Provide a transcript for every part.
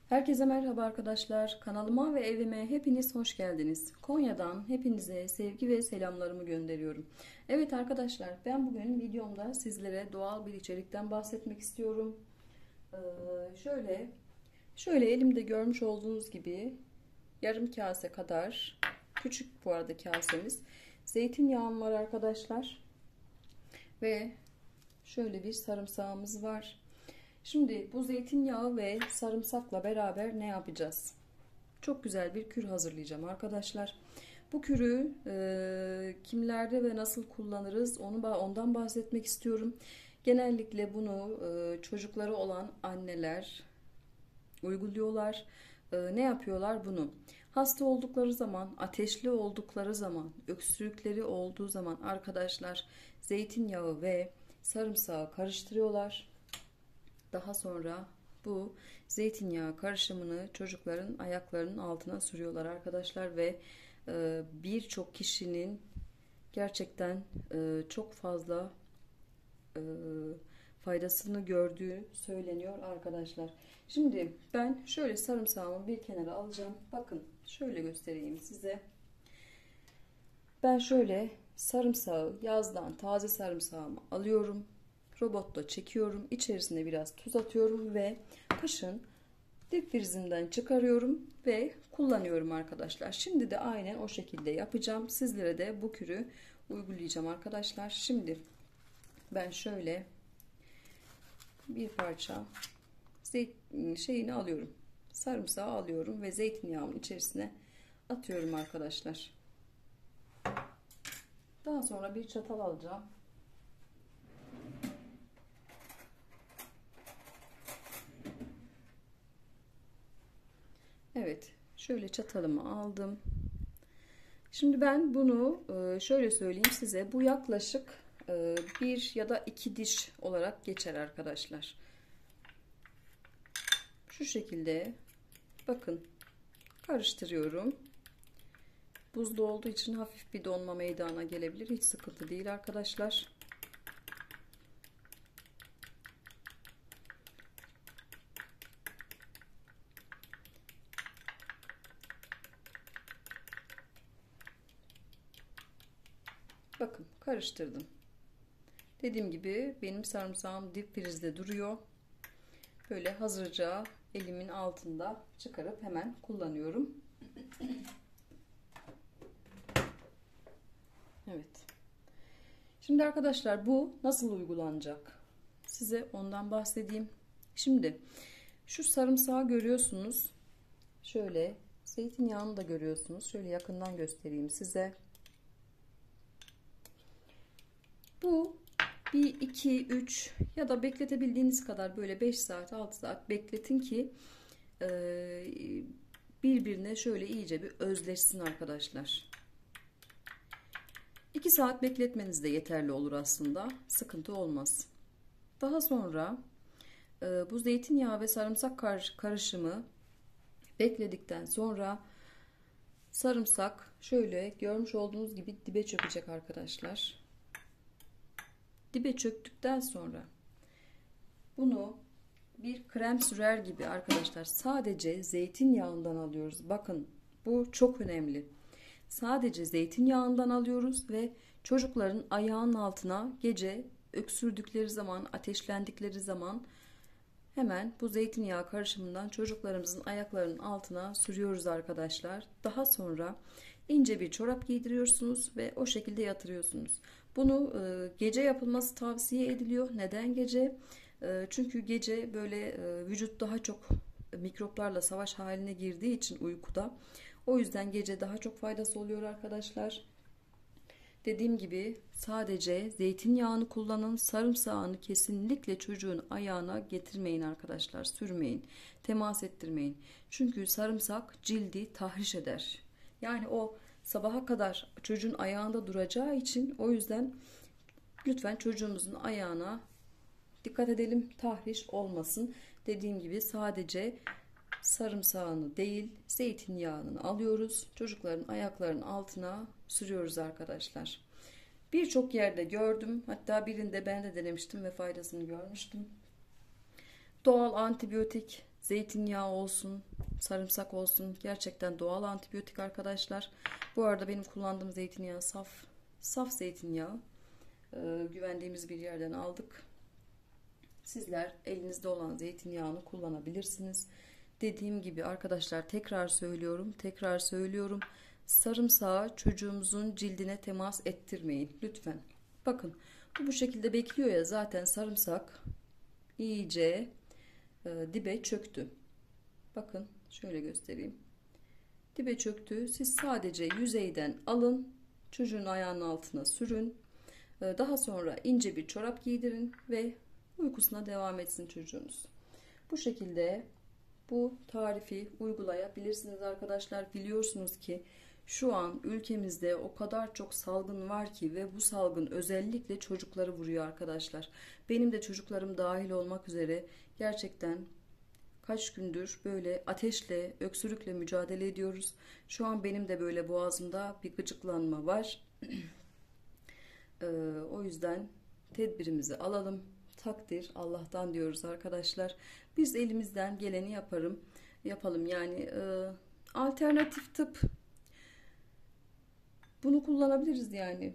Herkese merhaba arkadaşlar. Kanalıma ve evime hepiniz hoş geldiniz. Konya'dan hepinize sevgi ve selamlarımı gönderiyorum. Evet arkadaşlar, ben bugün videomda sizlere doğal bir içerikten bahsetmek istiyorum. Şöyle şöyle elimde görmüş olduğunuz gibi yarım kase kadar, küçük bu arada kasemiz, zeytinyağım var arkadaşlar. Ve şöyle bir sarımsağımız var. Şimdi bu zeytinyağı ve sarımsakla beraber ne yapacağız? Çok güzel bir kür hazırlayacağım arkadaşlar. Bu kürü kimlerde ve nasıl kullanırız ondan bahsetmek istiyorum. Genellikle bunu çocukları olan anneler uyguluyorlar. Ne yapıyorlar bunu? Hasta oldukları zaman, ateşli oldukları zaman, öksürükleri olduğu zaman arkadaşlar zeytinyağı ve sarımsağı karıştırıyorlar. Daha sonra bu zeytinyağı karışımını çocukların ayaklarının altına sürüyorlar arkadaşlar ve birçok kişinin gerçekten çok fazla e, faydasını gördüğü söyleniyor arkadaşlar. Şimdi ben şöyle sarımsağımı bir kenara alacağım. Bakın şöyle göstereyim size. Ben şöyle sarımsağı yazdan taze sarımsağımı alıyorum. Robotla çekiyorum. İçerisine biraz tuz atıyorum ve kışın dip frizimden çıkarıyorum ve kullanıyorum arkadaşlar. Şimdi de aynen o şekilde yapacağım. Sizlere de bu kürü uygulayacağım arkadaşlar. Şimdi ben şöyle bir parça şeyini alıyorum. Sarımsağı alıyorum ve zeytinyağımın içerisine atıyorum arkadaşlar. Daha sonra bir çatal alacağım. Evet, şöyle çatalımı aldım. Şimdi ben bunu şöyle söyleyeyim size. Bu yaklaşık bir ya da iki diş olarak geçer arkadaşlar. Şu şekilde bakın karıştırıyorum. Buzlu olduğu için hafif bir donma meydana gelebilir. Hiç sıkıntı değil arkadaşlar. Bakın karıştırdım. Dediğim gibi benim sarımsağım dip frizde duruyor. Böyle hazırca elimin altında çıkarıp hemen kullanıyorum. Evet. Şimdi arkadaşlar bu nasıl uygulanacak? Size ondan bahsedeyim. Şimdi şu sarımsağı görüyorsunuz. Şöyle zeytinyağını da görüyorsunuz. Şöyle yakından göstereyim size. Bu 1, 2, 3 ya da bekletebildiğiniz kadar böyle 5 saat 6 saat bekletin ki birbirine şöyle iyice bir özleşsin arkadaşlar. 2 saat bekletmeniz de yeterli olur aslında. Sıkıntı olmaz. Daha sonra bu zeytinyağı ve sarımsak karışımı bekledikten sonra sarımsak şöyle görmüş olduğunuz gibi dibe çökecek arkadaşlar. Dibe çöktükten sonra bunu bir krem sürer gibi arkadaşlar sadece zeytinyağından alıyoruz. Bakın bu çok önemli. Sadece zeytinyağından alıyoruz ve çocukların ayağının altına gece öksürdükleri zaman, ateşlendikleri zaman hemen bu zeytinyağı karışımından çocuklarımızın ayaklarının altına sürüyoruz arkadaşlar. Daha sonra ince bir çorap giydiriyorsunuz ve o şekilde yatırıyorsunuz. Bunu gece yapılması tavsiye ediliyor. Neden gece? Çünkü gece böyle vücut daha çok mikroplarla savaş haline girdiği için uykuda. O yüzden gece daha çok faydası oluyor arkadaşlar. Dediğim gibi sadece zeytinyağını kullanın. Sarımsağını kesinlikle çocuğun ayağına getirmeyin arkadaşlar. Sürmeyin. Temas ettirmeyin. Çünkü sarımsak cildi tahriş eder. Yani o sabaha kadar çocuğun ayağında duracağı için o yüzden lütfen çocuğumuzun ayağına dikkat edelim. Tahriş olmasın. Dediğim gibi sadece sarımsağını değil zeytinyağını alıyoruz. Çocukların ayaklarının altına sürüyoruz arkadaşlar. Birçok yerde gördüm. Hatta birinde ben de denemiştim ve faydasını görmüştüm. Doğal antibiyotik Zeytinyağı olsun, sarımsak olsun. Gerçekten doğal antibiyotik arkadaşlar. Bu arada benim kullandığım zeytinyağı saf zeytinyağı. Güvendiğimiz bir yerden aldık. Sizler elinizde olan zeytinyağını kullanabilirsiniz. Dediğim gibi arkadaşlar, tekrar söylüyorum. Sarımsağı çocuğumuzun cildine temas ettirmeyin lütfen. Bakın, bu şekilde bekliyor ya, zaten sarımsak iyice dibe çöktü. Bakın şöyle göstereyim. Dibe çöktü. Siz sadece yüzeyden alın, çocuğun ayağının altına sürün. Daha sonra ince bir çorap giydirin ve uykusuna devam etsin çocuğunuz. Bu şekilde bu tarifi uygulayabilirsiniz arkadaşlar. Biliyorsunuz ki şu an ülkemizde o kadar çok salgın var ki ve bu salgın özellikle çocukları vuruyor arkadaşlar. Benim de çocuklarım dahil olmak üzere gerçekten kaç gündür böyle ateşle, öksürükle mücadele ediyoruz. Şu an benim de böyle boğazımda bir gıcıklanma var. O yüzden tedbirimizi alalım. Takdir Allah'tan diyoruz arkadaşlar. Biz elimizden geleni yapalım. Yani alternatif tıp, bunu kullanabiliriz yani.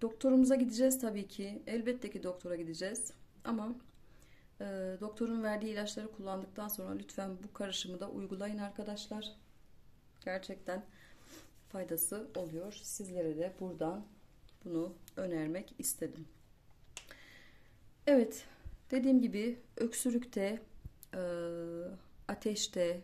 Doktorumuza gideceğiz tabii ki. Elbette ki doktora gideceğiz. Ama doktorun verdiği ilaçları kullandıktan sonra lütfen bu karışımı da uygulayın arkadaşlar. Gerçekten faydası oluyor. Sizlere de buradan bunu önermek istedim. Evet, dediğim gibi öksürükte, ateşte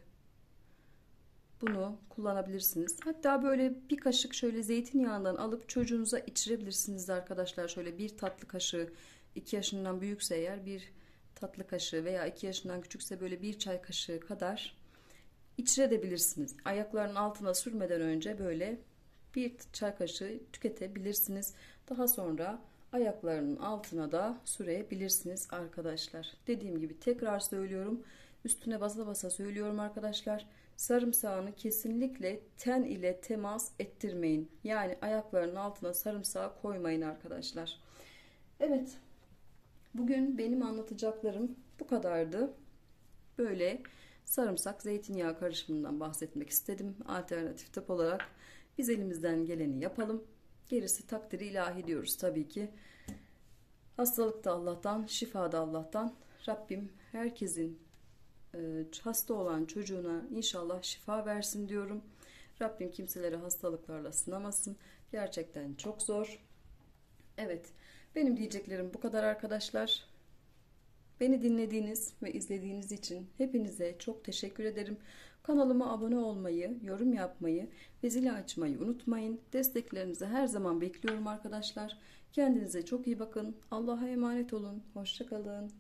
bunu kullanabilirsiniz. Hatta böyle bir kaşık şöyle zeytinyağından alıp çocuğunuza içirebilirsiniz arkadaşlar. Şöyle bir tatlı kaşığı, 2 yaşından büyükse eğer bir tatlı kaşığı veya 2 yaşından küçükse böyle bir çay kaşığı kadar içirebilirsiniz. Ayaklarının altına sürmeden önce böyle bir çay kaşığı tüketebilirsiniz. Daha sonra ayaklarının altına da sürebilirsiniz arkadaşlar. Dediğim gibi tekrar söylüyorum. Üstüne basa basa söylüyorum arkadaşlar. Sarımsağını kesinlikle ten ile temas ettirmeyin. Yani ayaklarının altına sarımsağı koymayın arkadaşlar. Evet. Bugün benim anlatacaklarım bu kadardı. Böyle sarımsak zeytinyağı karışımından bahsetmek istedim. Alternatif tıp olarak biz elimizden geleni yapalım. Gerisi takdiri ilahi diyoruz tabii ki. Hastalık da Allah'tan, şifa da Allah'tan. Rabbim herkesin hasta olan çocuğuna inşallah şifa versin diyorum. Rabbim kimseleri hastalıklarla sınamasın. Gerçekten çok zor. Evet, benim diyeceklerim bu kadar arkadaşlar. Beni dinlediğiniz ve izlediğiniz için hepinize çok teşekkür ederim. Kanalıma abone olmayı, yorum yapmayı ve zili açmayı unutmayın. Desteklerinizi her zaman bekliyorum arkadaşlar. Kendinize çok iyi bakın. Allah'a emanet olun. Hoşça kalın.